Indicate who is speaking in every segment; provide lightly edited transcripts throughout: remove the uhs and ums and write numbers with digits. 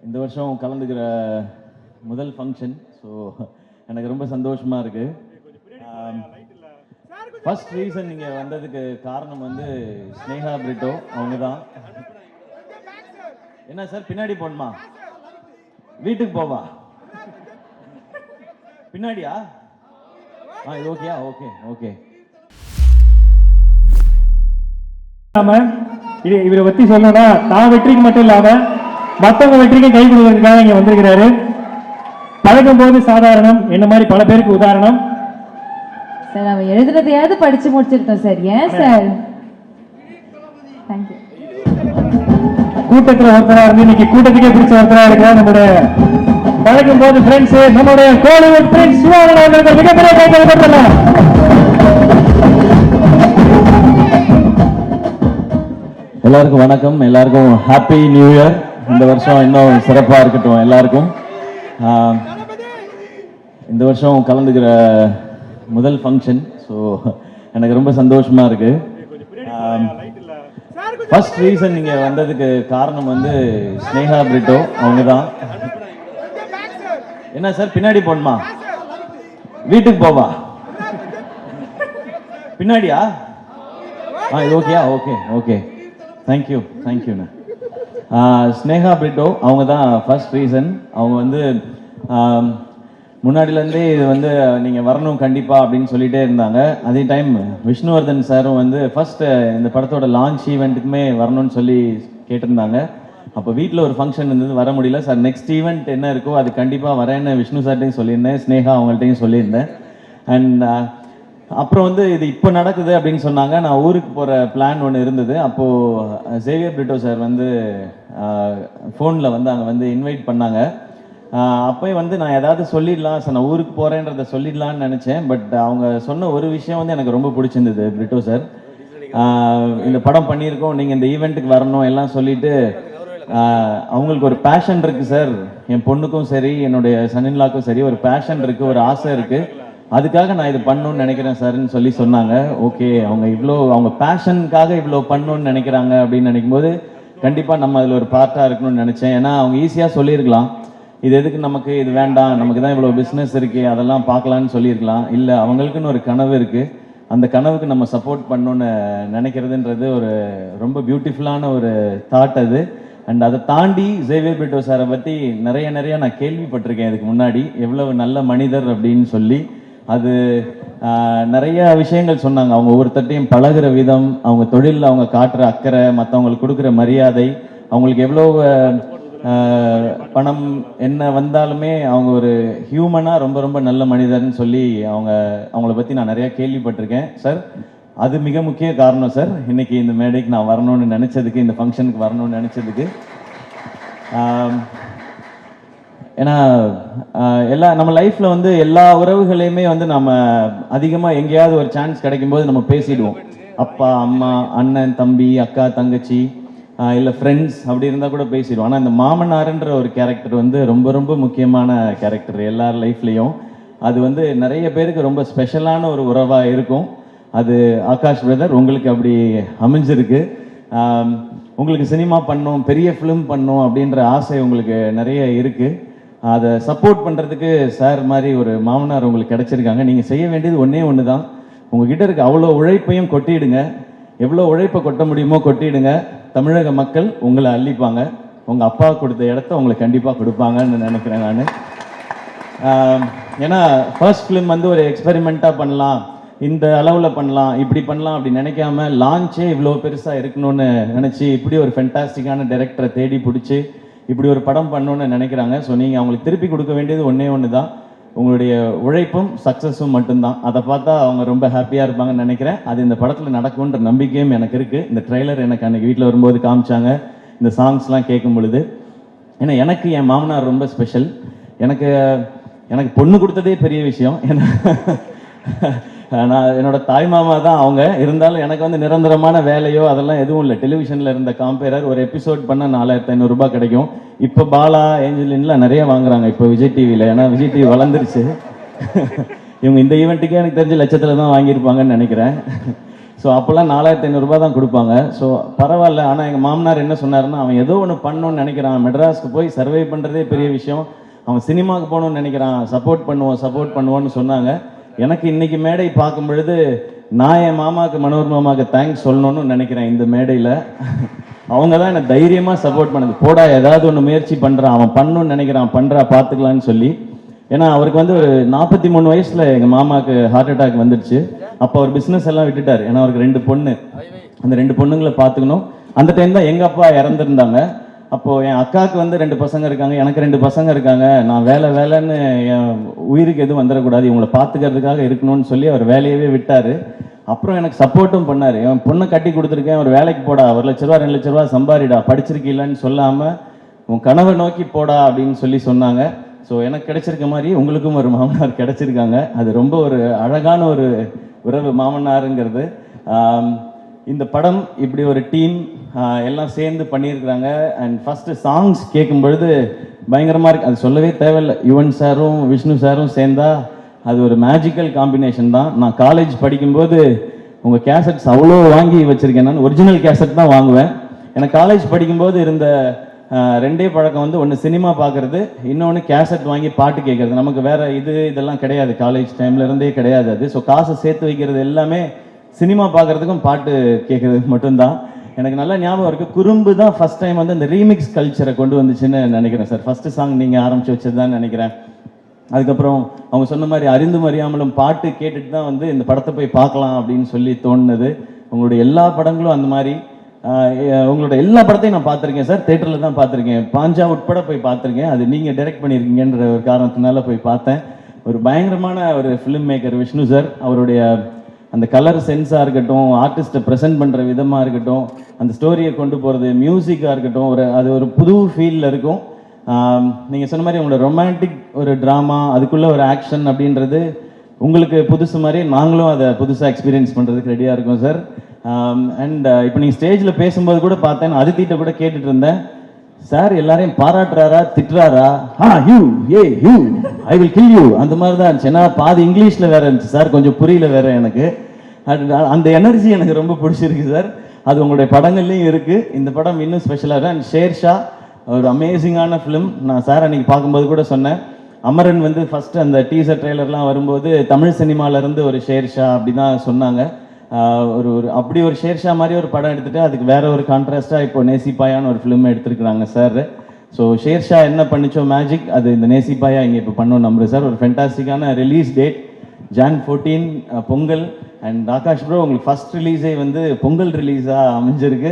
Speaker 1: இந்த வருஷம் கலந்துக்கிற முதல் ஃபங்க்ஷன். ஸோ எனக்கு ரொம்ப சந்தோஷமாக இருக்குது. ஃபர்ஸ்ட் ரீசன் நீங்கள் வந்ததுக்கு காரணம் வந்து ஸ்னேகா பிரிட்டோ அவங்க தான். என்ன சார் பின்னாடி போகணுமா? வீட்டுக்கு போவா? பின்னாடியா? இது ஓகேயா? Okay okay.
Speaker 2: இவரை பத்தி சொல்லணும்னா தான் வெற்றிக்கு மட்டும் இல்லாம மற்றவங்க வெற்றிக்கு கை கொடுக்கறதுக்காக இங்க வந்திருக்கிறாரு. பழகும் போது சாதாரணம் என்ன மாதிரி பல பேருக்கு உதாரணம்.
Speaker 3: சார் அவ எழுதுறதையாவது படிச்சு முடிச்சிருக்கோம் சார். ஏன் சார்? தேங்க்யூ.
Speaker 2: கூட்டத்தில் ஒருத்தரா இருந்து இன்னைக்கு கூட்டத்துக்கே பிடிச்ச ஒருத்தரா இருக்கிற நம்முடைய பழகும் போது ஃப்ரெண்ட்ஸ் நம்முடைய கோலிவுட் ஃப்ரெண்ட்ஸ் சிவானந்தர்கள் மிகப்பெரிய கைத்தறி கொடுத்துடலாம்.
Speaker 1: எல்லாருக்கும் வணக்கம், எல்லாருக்கும் ஹாப்பி நியூ இயர். இந்த வருஷம் இன்னும் சிறப்பாக இருக்கட்டும் எல்லாருக்கும். இந்த வருஷம் கலந்துக்கிற முதல் ஃபங்க்ஷன். ஸோ எனக்கு ரொம்ப சந்தோஷமாக இருக்குது. ஃபர்ஸ்ட் ரீசன் நீங்கள் வந்ததுக்கு காரணம் வந்து ஸ்னேகா பிரிட்டோ அவங்க தான். என்ன சார் பின்னாடி போகணுமா? வீட்டுக்கு போவா? பின்னாடியா? இது ஓகேயா? Okay okay. தேங்க்யூ தேங்க்யூண்ணா. ஸ்னேகா பிரிட்டோ அவங்க தான் ஃபர்ஸ்ட் ரீசன். அவங்க வந்து முன்னாடிலேருந்தே இது வந்து நீங்கள் வரணும் கண்டிப்பாக அப்படின்னு சொல்லிகிட்டே இருந்தாங்க. அதே டைம் விஷ்ணுவர்தன் சாரும் வந்து ஃபர்ஸ்ட் இந்த படத்தோட லான்ச் ஈவெண்ட்டுக்குமே வரணும்னு சொல்லி கேட்டிருந்தாங்க. அப்போ வீட்டில் ஒரு ஃபங்க்ஷன் இருந்தது, வர முடியல சார். நெக்ஸ்ட் ஈவெண்ட் என்ன இருக்கோ அது கண்டிப்பாக வரேன்னு விஷ்ணு சார்ட்டையும் சொல்லியிருந்தேன், ஸ்னேகா அவங்கள்ட்டையும் சொல்லியிருந்தேன். அண்ட் அப்புறம் வந்து இது இப்போ நடக்குது அப்படின்னு சொன்னாங்க. நான் ஊருக்கு போகிற பிளான் ஒன்று இருந்தது. அப்போது சேவியர் பிரிட்டோ சார் வந்து ஃபோனில் வந்து அங்கே வந்து இன்வைட் பண்ணாங்க. அப்போயே வந்து நான் ஏதாவது சொல்லிடலாம் சார், நான் ஊருக்கு போகிறேன்றதை சொல்லிடலான்னு நினச்சேன். பட் அவங்க சொன்ன ஒரு விஷயம் வந்து எனக்கு ரொம்ப பிடிச்சிருந்தது. பிரிட்டோ சார், இந்த படம் பண்ணியிருக்கோம், நீங்கள் இந்த ஈவெண்ட்டுக்கு வரணும் எல்லாம் சொல்லிட்டு அவங்களுக்கு ஒரு பேஷன் இருக்குது சார். என் பொண்ணுக்கும் சரி என்னுடைய சன்னின்லாக்கும் சரி ஒரு பேஷன் இருக்குது, ஒரு ஆசை இருக்குது, அதுக்காக நான் இது பண்ணணும்னு நினைக்கிறேன் சார்ன்னு சொல்லி சொன்னாங்க. ஓகே, அவங்க பேஷனுக்காக இவ்வளோ பண்ணணும்னு நினைக்கிறாங்க அப்படின்னு நினைக்கும் போது கண்டிப்பாக நம்ம அதில் ஒரு பார்ட்டாக இருக்கணும்னு நினச்சேன். ஏன்னா அவங்க ஈஸியாக சொல்லியிருக்கலாம், இது எதுக்கு நமக்கு, இது வேண்டாம், நமக்கு தான் இவ்வளோ பிஸ்னஸ் இருக்குது, அதெல்லாம் பார்க்கலான்னு சொல்லியிருக்கலாம். இல்லை, அவங்களுக்குன்னு ஒரு கனவு இருக்குது, அந்த கனவுக்கு நம்ம சப்போர்ட் பண்ணணும்னு நினைக்கிறதுன்றது ஒரு ரொம்ப பியூட்டிஃபுல்லான ஒரு தாட் அது. அண்ட் அதை தாண்டி சேவியர் பிரிட்டோ சாரை பற்றி நிறைய நான் கேள்விப்பட்டிருக்கேன் இதுக்கு முன்னாடி, எவ்வளவு நல்ல மனிதர் அப்படின்னு சொல்லி. அது நிறைய விஷயங்கள் சொன்னாங்க. அவங்க ஒவ்வொருத்தட்டையும் பழகிற விதம், அவங்க தொழிலில் அவங்க காட்டுற அக்கறை, மற்றவங்களுக்கு கொடுக்குற மரியாதை, அவங்களுக்கு எவ்வளோ பணம் என்ன வந்தாலுமே அவங்க ஒரு ஹியூமனாக ரொம்ப நல்ல மனிதர்னு சொல்லி அவங்கள பற்றி நான் நிறையா கேள்விப்பட்டிருக்கேன் சார். அது மிக முக்கிய காரணம் சார் இன்னைக்கு இந்த மேடைக்கு நான் வரணும்னு நினச்சதுக்கு, இந்த ஃபங்க்ஷனுக்கு வரணும்னு நினச்சதுக்கு. ஏன்னா நம்ம லைஃப்பில் வந்து எல்லா உறவுகளையுமே வந்து நம்ம அதிகமாக எங்கேயாவது ஒரு சான்ஸ் கிடைக்கும்போது நம்ம பேசிடுவோம். அப்பா அம்மா, அண்ணன் தம்பி, அக்கா தங்கச்சி, இல்லை ஃப்ரெண்ட்ஸ், அப்படி இருந்தால் கூட பேசிடுவோம். ஆனால் இந்த மாமனார்ன்ற ஒரு கேரக்டர் வந்து ரொம்ப முக்கியமான கேரக்டர் எல்லார் லைஃப்லேயும். அது வந்து நிறைய பேருக்கு ரொம்ப ஸ்பெஷலான ஒரு உறவாக இருக்கும். அது ஆகாஷ் பிரதர் உங்களுக்கு அப்படி அமைஞ்சிருக்கு. உங்களுக்கு சினிமா பண்ணணும், பெரிய ஃபிலிம் பண்ணணும் அப்படின்ற ஆசை உங்களுக்கு நிறைய இருக்குது. அதை சப்போர்ட் பண்ணுறதுக்கு சார் மாதிரி ஒரு மாமனார் உங்களுக்கு கிடைச்சிருக்காங்க. நீங்கள் செய்ய வேண்டியது ஒன்று தான், உங்ககிட்ட இருக்க அவ்வளோ உழைப்பையும் கொட்டிடுங்க. எவ்வளோ உழைப்பை கொட்ட முடியுமோ கொட்டிடுங்க. தமிழக மக்கள் உங்களை அள்ளிப்பாங்க. உங்கள் அப்பா கொடுத்த இடத்த உங்களுக்கு கண்டிப்பாக கொடுப்பாங்கன்னு நினைக்கிறேன் நான். ஏன்னா ஃபர்ஸ்ட் ஃபிலிம் வந்து ஒரு எக்ஸ்பெரிமெண்ட்டாக பண்ணலாம், இந்த அளவில் பண்ணலாம், இப்படி பண்ணலாம் அப்படி நினைக்காம லான்ச்சே இவ்வளோ பெருசாக இருக்கணும்னு நினச்சி இப்படி ஒரு ஃபென்டாஸ்டிக்கான டைரக்டரை தேடி பிடிச்சி இப்படி ஒரு படம் பண்ணணும்னு நினைக்கிறாங்க. ஸோ நீங்கள் அவங்களுக்கு திருப்பி கொடுக்க வேண்டியது ஒன்று தான், உங்களுடைய உழைப்பும் சக்ஸஸும் மட்டும்தான். அதை பார்த்தா அவங்க ரொம்ப ஹாப்பியாக இருப்பாங்கன்னு நினைக்கிறேன். அது இந்த படத்தில் நடக்கும்ன்ற நம்பிக்கையும் எனக்கு இருக்குது. இந்த ட்ரெய்லர் எனக்கு அன்றைக்கி வீட்டில் வரும்போது காமிச்சாங்க, இந்த சாங்ஸ்லாம் கேட்கும் பொழுது. ஏன்னா எனக்கு என் மாமனார் ரொம்ப ஸ்பெஷல். எனக்கு பொண்ணு கொடுத்ததே பெரிய விஷயம். ஏன்னா நான் என்னோட தாய் மாமா தான் அவங்க. இருந்தாலும் எனக்கு வந்து நிரந்தரமான வேலையோ அதெல்லாம் எதுவும் இல்லை. டெலிவிஷனில் இருந்த காம்பேரர் ஒரு எபிசோட் பண்ண 4500 ரூபாய் கிடைக்கும். இப்போ பாலா, ஏஞ்சலின்லாம் நிறைய வாங்குறாங்க இப்போ விஜய் டிவியில். ஏன்னா விஜய் டிவி வளர்ந்துருச்சு. இவங்க இந்த ஈவெண்ட்டுக்கே எனக்கு தெரிஞ்ச லட்சத்தில் தான் வாங்கியிருப்பாங்கன்னு நினைக்கிறேன். ஸோ அப்போல்லாம் 4500 ரூபாய் தான் கொடுப்பாங்க. ஸோ பரவாயில்ல. ஆனால் எங்கள் மாமனார் என்ன சொன்னாருன்னா, அவன் ஏதோ ஒன்று பண்ணணும்னு நினைக்கிறான், மெட்ராஸ்க்கு போய் சர்வை பண்ணுறதே பெரிய விஷயம், அவன் சினிமாவுக்கு போகணும்னு நினைக்கிறான், சப்போர்ட் பண்ணுவோன்னு சொன்னாங்க. எனக்கு இன்னைக்கு மேடை பார்க்கும் பொழுது நான் என் மாமாவுக்கு, மனோர் மாமாவுக்கு தேங்க்ஸ் சொல்லணும்னு நினைக்கிறேன். இந்த மேடையில் அவங்க தான் என்னை தைரியமாக சப்போர்ட் பண்ணது. போடா, ஏதாவது ஒன்று முயற்சி பண்ணுறான், அவன் பண்ணணும்னு நினைக்கிறான், பண்ணுறா, பார்த்துக்கலான்னு சொல்லி. ஏன்னா அவருக்கு வந்து ஒரு 43 வயசுல எங்கள் மாமாவுக்கு ஹார்ட் அட்டாக் வந்துடுச்சு. அப்போ அவர் பிஸ்னஸ் எல்லாம் விட்டுட்டார். ஏன்னா அவருக்கு 2 பொண்ணு, அந்த 2 பொண்ணுங்களை பார்த்துக்கணும். அந்த டைம் தான் எங்கள் அப்பா இறந்துருந்தாங்க. அப்போது என் அக்காவுக்கு வந்து 2 பசங்க இருக்காங்க, எனக்கு 2 பசங்க இருக்காங்க. நான் வேலைன்னு என் உயிருக்கு எதுவும் வந்துடக்கூடாது, இவங்களை பார்த்துக்கிறதுக்காக இருக்கணும்னு சொல்லி அவர் வேலையவே விட்டார். அப்புறம் எனக்கு சப்போர்ட்டும் பண்ணார். என் பொண்ணை கட்டி கொடுத்துருக்கேன், ஒரு வேலைக்கு போடா, 1 லட்ச ரூபா 2 லட்ச ரூபா சம்பாரிடா, படிச்சிருக்கீங்களான்னு சொல்லாமல் உன் கனவை நோக்கி போடா அப்படின்னு சொல்லி சொன்னாங்க. ஸோ எனக்கு கிடைச்சிருக்க மாதிரி உங்களுக்கும் ஒரு மாமனார் கிடைச்சிருக்காங்க. அது ரொம்ப ஒரு அழகான ஒரு உறவு மாமனாருங்கிறது. இந்த படம் இப்படி ஒரு டீம் எல்லாம் சேர்ந்து பண்ணியிருக்கிறாங்க. அண்ட் ஃபர்ஸ்ட் சாங்ஸ் கேட்கும் பொழுது பயங்கரமாக இருக்கு. அது சொல்லவே தேவையில்லை. யுவன் சாரும் விஷ்ணு சாரும் சேர்ந்தா அது ஒரு மேஜிக்கல் காம்பினேஷன் தான். நான் காலேஜ் படிக்கும்போது உங்கள் கேசட்ஸ் அவ்வளோ வாங்கி வச்சுருக்கேன். நான் ஒரிஜினல் கேசட் தான் வாங்குவேன். எனக்கு காலேஜ் படிக்கும்போது இருந்த 2 பழக்கம் வந்து, ஒன்று சினிமா பார்க்குறது, இன்னொன்று கேசட் வாங்கி பாட்டு கேட்குறது. நமக்கு வேற இதெல்லாம் கிடையாது, காலேஜ் டைம்ல இருந்தே கிடையாது அது. ஸோ காசை சேர்த்து வைக்கிறது எல்லாமே சினிமா பார்க்குறதுக்கும் பாட்டு கேட்குறதுக்கு மட்டும்தான். எனக்கு நல்லா ஞாபகம் இருக்குது. குறும்பு தான் ஃபர்ஸ்ட் டைம் வந்து அந்த ரீமிக்ஸ் கல்ச்சரை கொண்டு வந்துச்சுன்னு நினைக்கிறேன் சார். ஃபர்ஸ்ட் சாங் நீங்கள் ஆரம்பித்து வச்சது தான் நினைக்கிறேன். அதுக்கப்புறம் அவங்க சொன்ன மாதிரி அறிந்தும் அறியாமலும் பாட்டு கேட்டுட்டு தான் வந்து இந்த படத்தை போய் பார்க்கலாம் அப்படின்னு சொல்லி தோணுனது. உங்களுடைய எல்லா படங்களும் அந்த மாதிரி. உங்களோட எல்லா படத்தையும் நான் பார்த்துருக்கேன் சார், தேட்டரில் தான் பார்த்துருக்கேன். பாஞ்சா உட்பட போய் பார்த்துருக்கேன். அது நீங்கள் டைரக்ட் பண்ணியிருக்கீங்கன்ற ஒரு காரணத்தினால போய் பார்த்தேன். ஒரு பயங்கரமான ஒரு ஃபிலிம் மேக்கர் விஷ்ணு சார். அவருடைய அந்த கலர் சென்ஸாக இருக்கட்டும், ஆர்டிஸ்ட்டை ப்ரெசென்ட் பண்ணுற விதமாக இருக்கட்டும், அந்த ஸ்டோரியை கொண்டு போகிறது, மியூசிக்காக இருக்கட்டும், அது ஒரு புது ஃபீலில் இருக்கும். நீங்கள் சொன்ன மாதிரி உங்களோட ரொமான்டிக் ஒரு ட்ராமா, அதுக்குள்ளே ஒரு ஆக்ஷன் அப்படின்றது உங்களுக்கு புதுசு மாதிரி நாங்களும் அதை புதுசாக எக்ஸ்பீரியன்ஸ் பண்ணுறதுக்கு ரெடியாக இருக்கோம் சார். அண்ட் இப்போ நீங்கள் ஸ்டேஜில் பேசும்போது கூட பார்த்தேன், அதித்திட்ட கூட கேட்டுட்டு இருந்தேன், சார் எல்லாரையும் பாராட்டுறாரா திட்டுறாரா? You I will kill you அந்த மாதிரி தான் இருந்துச்சு. ஏன்னா பாதி இங்கிலீஷில் வேற இருந்துச்சு சார், கொஞ்சம் புரியல வேற எனக்கு. அந்த எனர்ஜி எனக்கு ரொம்ப பிடிச்சிருக்கு சார். அது உங்களுடைய படங்கள்லையும் இருக்குது. இந்த படம் இன்னும் ஸ்பெஷலாக இருக்கு. அண்ட் ஷேர்ஷா ஒரு அமேசிங்கான ஃபிலிம். நான் சார் அன்னைக்கு பார்க்கும்போது கூட சொன்னேன், அமரன் வந்து ஃபர்ஸ்ட் அந்த டீசர் ட்ரெய்லர்லாம் வரும்போது தமிழ் சினிமாலேருந்து ஒரு ஷேர்ஷா அப்படி தான் சொன்னாங்க. ஒரு அப்படி ஒரு ஷேர்ஷா மாதிரி ஒரு படம் எடுத்துட்டு அதுக்கு வேற ஒரு கான்ட்ராஸ்டாக இப்போ நேசிப்பாயான்னு ஒரு ஃபிலிம் எடுத்துருக்குறாங்க சார். ஸோ ஷேர்ஷா என்ன பண்ணிச்சோ மேஜிக், அது இந்த நேசிப்பாயா இங்கே இப்போ பண்ணோம் நம்புறேன் சார். ஒரு ஃபென்டாஸ்டிக்கான release date Jan 14 Pongal. And Akash bro உங்களுக்கு ஃபர்ஸ்ட் ரிலீஸே வந்து பொங்கல் ரிலீஸாக அமைஞ்சிருக்கு.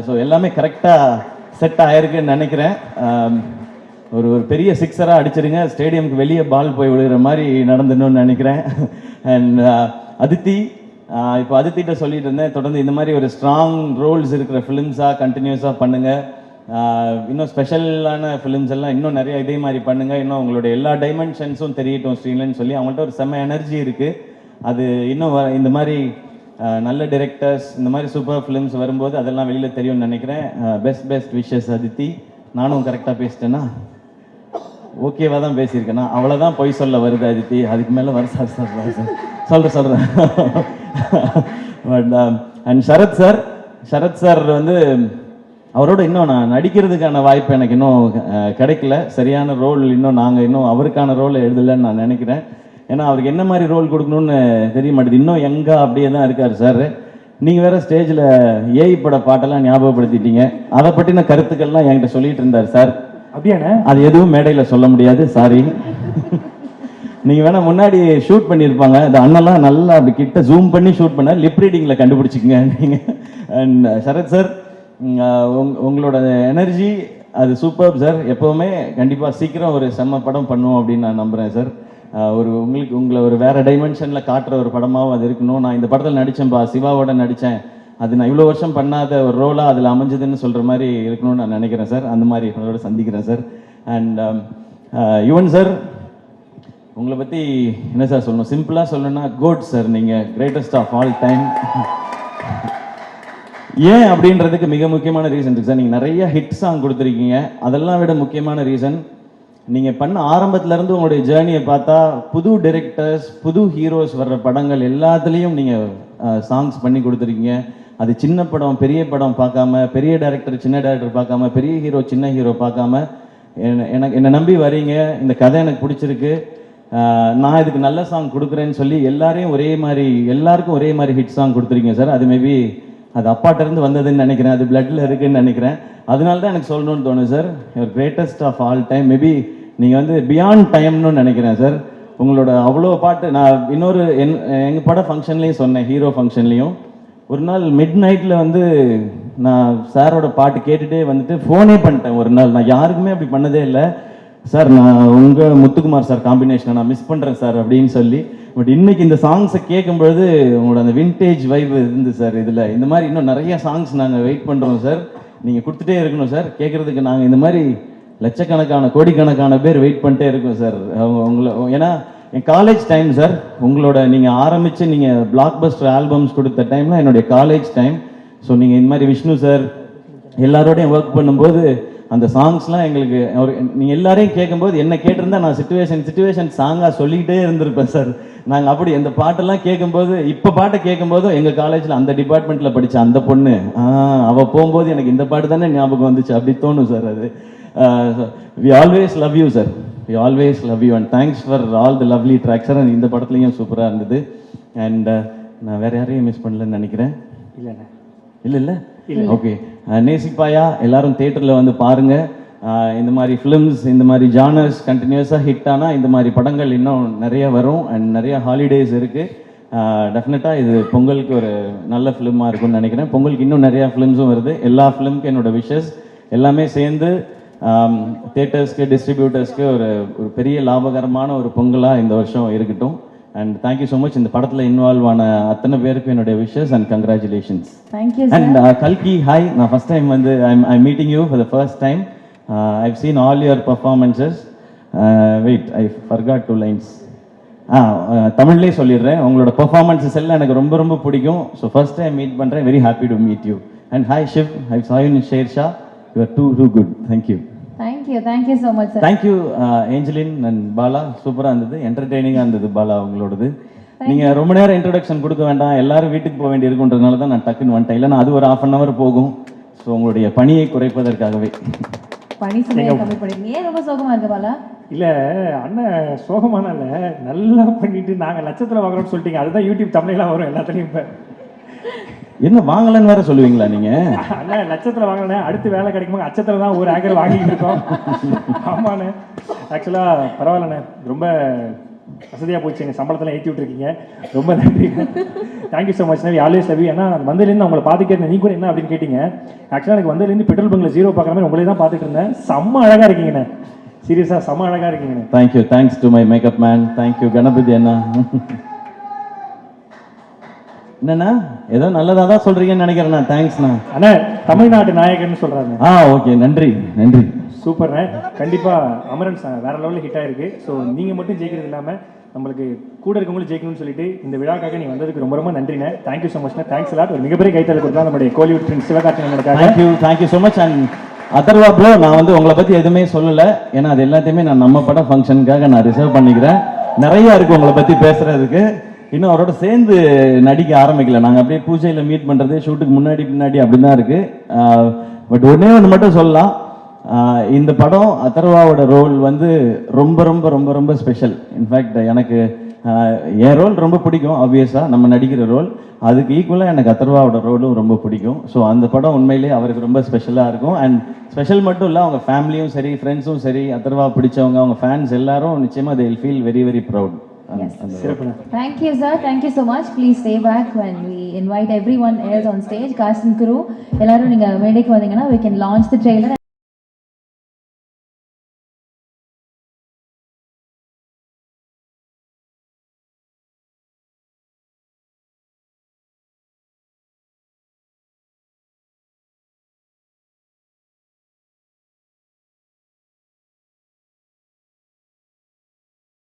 Speaker 1: ஸோ எல்லாமே கரெக்டாக செட் ஆயிருக்குன்னு நினைக்கிறேன். ஒரு பெரிய சிக்ஸராக அடிச்சிருங்க, ஸ்டேடியமுக்கு வெளியே பால் போய் விழுகிற மாதிரி நடந்துடணும்னு நினைக்கிறேன். அண்ட் அதித்தி, இப்போ அதித்திட்ட சொல்லிட்டு இருந்தேன், தொடர்ந்து இந்த மாதிரி ஒரு ஸ்ட்ராங் ரோல்ஸ் இருக்கிற ஃபிலிம்ஸாக கண்டினியூஸாக பண்ணுங்கள். இன்னும் ஸ்பெஷலான ஃபிலிம்ஸ் எல்லாம் இன்னும் நிறைய இதே மாதிரி பண்ணுங்கள். இன்னும் உங்களுடைய எல்லா டைமென்ஷன்ஸும் தெரியட்டும் ஸ்க்ரீன்லன்னு சொல்லி அவங்கள்ட்ட ஒரு செம்ம எனர்ஜி இருக்குது. அது இன்னும் இந்த மாதிரி நல்ல டைரக்டர்ஸ், இந்த மாதிரி சூப்பர் ஃபிலிம்ஸ் வரும்போது அதெல்லாம் வெளியில் தெரியும்னு நினைக்கிறேன். Best wishes Aditi. நானும் கரெக்டாக பேசிட்டேன்னா ஓகேவா தான் பேசியிருக்கேன்னா? அவ்வளோதான் பொய் சொல்ல வருது அதித்தி, அதுக்கு மேலே வர சார் சொல்கிறேன். பட் அண்ட் சரத் சார் வந்து அவரோட இன்னும் நான் நடிக்கிறதுக்கான வாய்ப்பு எனக்கு இன்னும் கிடைக்கல. சரியான ரோல் இன்னும் அவருக்கான ரோல் எழுதலைன்னு நான் நினைக்கிறேன். ஏன்னா அவருக்கு என்ன மாதிரி ரோல் கொடுக்கணும்னு தெரிய மாட்டேது. இன்னும் எங்கே அப்படியே தான் இருக்கார் சார். நீங்கள் வேற ஸ்டேஜில் ஏஐ பட பாட்டெல்லாம் ஞாபகப்படுத்திட்டீங்க. அதை பற்றின கருத்துக்கள்லாம் என்கிட்ட சொல்லிட்டு இருந்தார் சார்.
Speaker 2: அப்படியாண்ணே? அது
Speaker 1: எதுவும் மேடையில் சொல்ல முடியாது, சாரி. நீங்கள் வேணா முன்னாடி ஷூட் பண்ணியிருப்பாங்க, அந்த அண்ணெல்லாம் நல்லா அப்படி கிட்ட ஜூம் பண்ணி ஷூட் பண்ண லிப் ரீடிங்கில் கண்டுபிடிச்சிக்கங்க நீங்கள். அண்ட் சரத் சார், உங்களோட எனர்ஜி அது சூப்பர் சார். எப்போவுமே கண்டிப்பாக சீக்கிரம் ஒரு செம்ம படம் பண்ணுவோம் அப்படின்னு நான் நம்புகிறேன் சார். உங்களை ஒரு வேற டைமென்ஷனில் காட்டுற ஒரு படமாகவும் அது இருக்கணும். நான் இந்த படத்தில் நடித்தேன்ப்பா, சிவாவோட நடித்தேன், அது நான் இவ்வளோ வருஷம் பண்ணாத ஒரு ரோலாக அதில் அமைஞ்சதுன்னு சொல்கிற மாதிரி இருக்கணும்னு நான் நினைக்கிறேன் சார். அந்த மாதிரி உங்களோட சந்திக்கிறேன் சார். அண்ட் யுவன் சார், உங்களை பற்றி என்ன சார் சொல்லணும்? சிம்பிளாக சொல்லணும்னா கோட் சார். நீங்கள் கிரேட்டஸ்ட் ஆஃப் ஆல் டைம். ஏன் அப்படின்றதுக்கு மிக முக்கியமான ரீசன் இருக்கு சார். நீங்கள் நிறைய ஹிட் சாங் கொடுத்துருக்கீங்க. அதெல்லாம் விட முக்கியமான ரீசன், நீங்கள் பண்ண ஆரம்பத்துலேருந்து உங்களுடைய ஜேர்னியை பார்த்தா புது டைரக்டர்ஸ், புது ஹீரோஸ் வர்ற படங்கள் எல்லாத்துலேயும் நீங்கள் சாங்ஸ் பண்ணி கொடுத்துருக்கீங்க. அது சின்ன படம் பெரிய படம் பார்க்காம, பெரிய டைரக்டர் சின்ன டைரக்டர் பார்க்காம, பெரிய ஹீரோ சின்ன ஹீரோ பார்க்காம என்னை நம்பி வரீங்க. இந்த கதை எனக்கு பிடிச்சிருக்கு, நான் இதுக்கு நல்ல சாங் கொடுக்குறேன்னு சொல்லி எல்லாருக்கும் ஒரே மாதிரி ஹிட் சாங் கொடுத்துருக்கீங்க சார். அது மேபி அது அப்பாட்ட இருந்து வந்ததுன்னு நினைக்கிறேன், அது பிளட்ல இருக்குன்னு நினைக்கிறேன். அதனால தான் எனக்கு சொல்லணும்னு தோணுது சார். Your greatest of all time. Maybe நீங்கள் வந்து பியாண்ட் டைம்னு நினைக்கிறேன் சார். உங்களோட அவ்வளோ பாட்டு நான் இன்னொரு எங்கள் பட ஃபங்க்ஷன்லேயும் சொன்னேன், ஹீரோ ஃபங்க்ஷன்லேயும். ஒரு நாள் மிட் நைட்டில் வந்து நான் சாரோட பாட்டு கேட்டுகிட்டே வந்துட்டு ஃபோனே பண்ணிட்டேன் ஒரு நாள். நான் யாருக்குமே அப்படி பண்ணதே இல்லை. சார் நான் உங்கள் முத்துக்குமார் சார் காம்பினேஷனை நான் மிஸ் பண்ணுறேன் சார் அப்படின்னு சொல்லி. பட் இன்னைக்கு இந்த சாங்ஸை கேட்கும்பொழுது உங்களோட அந்த வின்டேஜ் வைப் இருந்து சார். இதில் இந்த மாதிரி இன்னும் நிறைய சாங்ஸ் நாங்கள் வெயிட் பண்ணுறோம் சார். நீங்கள் கொடுத்துட்டே இருக்கணும் சார். கேட்குறதுக்கு நாங்கள் இந்த மாதிரி லட்சக்கணக்கான கோடிக்கணக்கான பேர் வெயிட் பண்ணிட்டே இருக்கோம் சார். உங்களை ஏன்னா என் காலேஜ் டைம் சார். உங்களோட நீங்கள் ஆரம்பித்து நீங்கள் பிளாக் பஸ்டர் ஆல்பம்ஸ் கொடுத்த டைம்லாம் என்னுடைய காலேஜ் டைம். ஸோ நீங்கள் இந்த மாதிரி விஷ்ணு சார் எல்லாரோடையும் ஒர்க் பண்ணும்போது அந்த சாங்ஸ்லாம் எங்களுக்கு நீங்கள் எல்லாரையும் கேட்கும்போது என்ன கேட்டிருந்தா நான் சிச்சுவேஷன் சாங்காக சொல்லிக்கிட்டே இருந்திருப்பேன் சார். நாங்கள் அப்படி இந்த பாட்டெல்லாம் கேட்கும்போது, இப்போ பாட்டை கேட்கும்போதும் எங்கள் காலேஜில் அந்த டிபார்ட்மெண்ட்டில் படித்த அந்த பொண்ணு அவள் போகும்போது எனக்கு இந்த பாட்டு தானே ஞாபகம் வந்துச்சு அப்படி தோணும் சார். அது வி ஆல்வேஸ் லவ் யூ சார். We always love you and thanks for all the lovely tracks சார். இந்த படத்துலையும் சூப்பராக இருந்தது. அண்ட் நான் வேறு யாரையும் மிஸ் பண்ணலன்னு நினைக்கிறேன். இல்லை ஓகே. நேசிப்பாயா எல்லாரும் தியேட்டரில் வந்து பாருங்க. இந்த மாதிரி ஃபிலிம்ஸ், இந்த மாதிரி ஜானர்ஸ் கண்டினியூஸாக ஹிட் ஆனால் இந்த மாதிரி படங்கள் இன்னும் நிறைய வரும். அண்ட் நிறைய ஹாலிடேஸ் இருக்குது. டெஃபினட்டாக இது பொங்கலுக்கு ஒரு நல்ல ஃபிலிமாக இருக்கும்னு நினைக்கிறேன். பொங்கலுக்கு இன்னும் நிறையா ஃபிலிம்ஸும் வருது. எல்லா ஃபிலிமுக்கும் என்னோட விஷஸ் எல்லாமே சேர்ந்து தியேட்டர்ஸ்க்கு டிஸ்ட்ரிபியூட்டர்ஸ்க்கு ஒரு பெரிய லாபகரமான ஒரு பொங்கலாக இந்த வருஷம் இருக்கட்டும். And thank you so much. இந்த படத்தில் இன்வால்வ் ஆன அத்தனை பேருக்கு என்னுடைய wishes and congratulations.
Speaker 3: Thank you.
Speaker 1: And கல்கி, ஹாய். நான் ஃபர்ஸ்ட் டைம் வந்து I meeting you for the first time. I've seen all your performances. Wait, I forgot 2 lines. தமிழ்லேயே சொல்லிடுறேன். உங்களோட பர்ஃபார்மன்ஸஸ் எல்லாம் எனக்கு ரொம்ப ரொம்ப பிடிக்கும். ஸோ ஃபர்ஸ்ட் டைம் மீட் பண்ணுறேன். Very happy to meet you. And hi Shiv, I saw you in Shershaah. You are too good. Thank you
Speaker 3: so much sir.
Speaker 1: Thank you Angeline and Bala. சூப்பராக இருந்தது, என்டர்டெய்னிங்காக இருந்தது பாலா உங்களோடது. நீங்கள் ரொம்ப நேரம் இன்ட்ரடக்ஷன் கொடுக்க வேண்டாம், எல்லாரும் வீட்டுக்கு போக வேண்டி இருக்குன்றதுனால தான் நான் டக்குன்னு வந்துட்டேன். இல்லைன்னா அது ஒரு 1/2 hour போகும். ஸோ உங்களுடைய பணியை குறைப்பதற்காகவே.
Speaker 3: பணி சுமையை கம்மி பண்ணிருக்கீங்க. ஏன் ரொம்ப சோகமா இருக்கு பாலா?
Speaker 2: இல்ல அண்ணன் சோகமான நல்லா பண்ணிட்டு நாங்க லட்சத்துல வாங்குறோம்னு சொல்லிட்டீங்க. அதுதான் யூடியூப் தமிழ்லாம் வரும் எல்லாத்துலயும். இப்ப
Speaker 1: என்ன வாங்கலன்னு வேற சொல்லுவீங்களா நீங்க?
Speaker 2: அண்ணன் லட்சத்துல வாங்கல, அடுத்து வேலை கிடைக்குமா அச்சத்துல தான் ஒரு ஆங்கர் வாங்கிட்டு இருக்கோம். ஆமாண்ணே, ஆக்சுவலா பரவாயில்லண்ணே, ரொம்ப வசதியாக போச்சு. எங்கள் சம்பளத்தில் ஏற்றி விட்டுருக்கீங்க, ரொம்ப நன்றி. Thank you so much. Always love you. ஏன்னா வந்ததுலேருந்து உங்களை பார்த்துட்டே இருந்தேன். நீ கூட என்ன அப்படின்னு கேட்டீங்க. ஆக்சுவலாக எனக்கு வந்ததுலேருந்து பெட்ரோல் பங்கில் 0 பார்க்குற மாதிரி உங்களே தான் பார்த்துட்டு இருந்தேன். செம்ம அழகாக இருக்கீங்கண்ணே, சீரியஸாக செம்ம அழகாக இருக்கீங்கண்ணே.
Speaker 1: Thank you. Thanks to my makeup man. Thank you Ganapathi அண்ணா. என்னண்ணா ஏதோ நல்லதாக தான் சொல்றீங்கன்னு நினைக்கிறேண்ணா. தேங்க்ஸ்ண்ணா.
Speaker 2: அண்ணா தமிழ்நாட்டு நாயகன்னு சொல்கிறாங்க.
Speaker 1: ஓகே, நன்றி நன்றி.
Speaker 2: சூப்பர்ண்ணே. கண்டிப்பாக அமரன் வேற லெவலில் ஹிட் ஆயிருக்கு. ஸோ நீங்கள் மட்டும் ஜெயிக்கிறது இல்லாமல் நம்மளுக்கு கூட இருக்கவங்களும் ஜெயிக்கணும்னு சொல்லிட்டு இந்த விழாக்காக நீ வந்ததுக்கு ரொம்ப ரொம்ப நன்றிண்ணே. தேங்க்யூ ஸோ மச்ண்ணே. Thanks lot. ஒரு மிகப்பெரிய கைத்தல் கொடுத்தா நம்மளுடைய கோலிவுட் ஃப்ரெண்ட்ஸ் சிவகார்த்திகேயனுக்காக.
Speaker 1: Thank you so much. And Atharva bro, நான் வந்து உங்களை பற்றி எதுவுமே சொல்லலை. ஏன்னா அது எல்லாத்தையுமே நான் நம்ம பட ஃபங்க்ஷனுக்காக நான் ரிசர்வ் பண்ணிக்கிறேன். நிறைய இருக்கு உங்களை பற்றி பேசுறதுக்கு. இன்னும் அவரோட சேர்ந்து நடிக்க ஆரம்பிக்கல. நாங்கள் அப்படியே பூஜையில் மீட் பண்ணுறது, ஷூட்டுக்கு முன்னாடி பின்னாடி அப்படி தான் இருக்கு. பட் ஒன்னே ஒன்று மட்டும் சொல்லலாம். இந்த படம் அதர்வாவோட ரோல் வந்து ரொம்ப ரொம்ப ரொம்ப ரொம்ப ஸ்பெஷல். இன்ஃபேக்ட் எனக்கு என் ரோல் ரொம்ப பிடிக்கும். ஆப்வியஸாக நம்ம நடிக்கிற ரோல், அதுக்கு ஈக்குவலாக எனக்கு அதர்வாவோட ரோலும் ரொம்ப பிடிக்கும். ஸோ அந்த படம் உண்மையிலேயே அவருக்கு ரொம்ப ஸ்பெஷலாக இருக்கும். அண்ட் ஸ்பெஷல் மட்டும் இல்லை, அவங்க ஃபேமிலியும் சரி, ஃப்ரெண்ட்ஸும் சரி, அதர்வா பிடிச்சவங்க, அவங்க ஃபேன்ஸ் எல்லாரும் நிச்சயமாக they will feel very very proud.
Speaker 3: Yes. Thank you sir, thank you so much. Please stay back when we invite everyone else on stage, cast and crew. எல்லாரும் நீங்க மேடைக்கு வந்தீங்கன்னா we can launch the trailer.